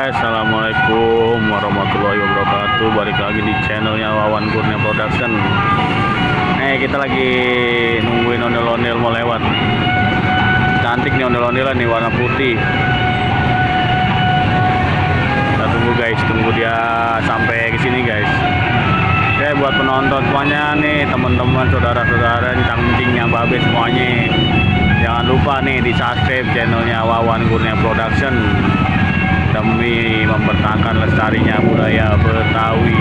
Assalamualaikum warahmatullahi wabarakatuh. Balik lagi di channelnya Wawan Kurnia Production. Kita lagi nungguin ondel-ondel mau lewat. Cantik nih ondel-ondelan nih, warna putih. Kita tunggu guys, tunggu dia sampai ke sini guys. Buat penonton semuanya nih, teman-teman, saudara-saudara, cangcingnya babe semuanya, jangan lupa nih di subscribe channelnya Wawan Kurnia Production demi mempertahankan lestarinya budaya Betawi.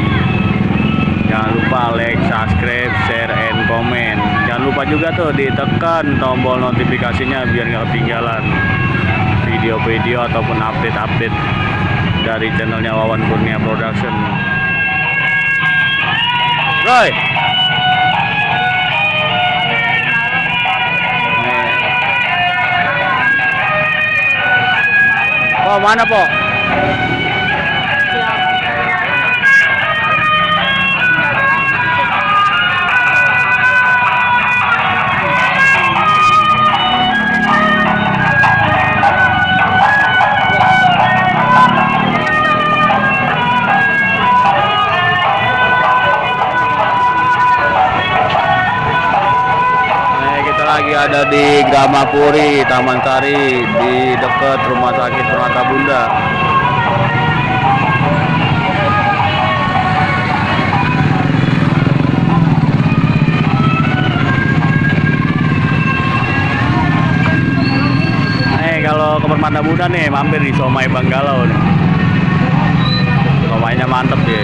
Jangan lupa like, subscribe, share, and comment. Jangan lupa juga tuh ditekan tombol notifikasinya biar nggak ketinggalan video-video ataupun update-update dari channelnya Wawan Kurnia Production. Roy, oh mana po? Lagi ada di Gramapuri, Taman Sari, di dekat Rumah Sakit Permata Bunda. Kalau ke Permata Bunda nih, mampir di Somai Banggalau nih. Somainya mantep ya.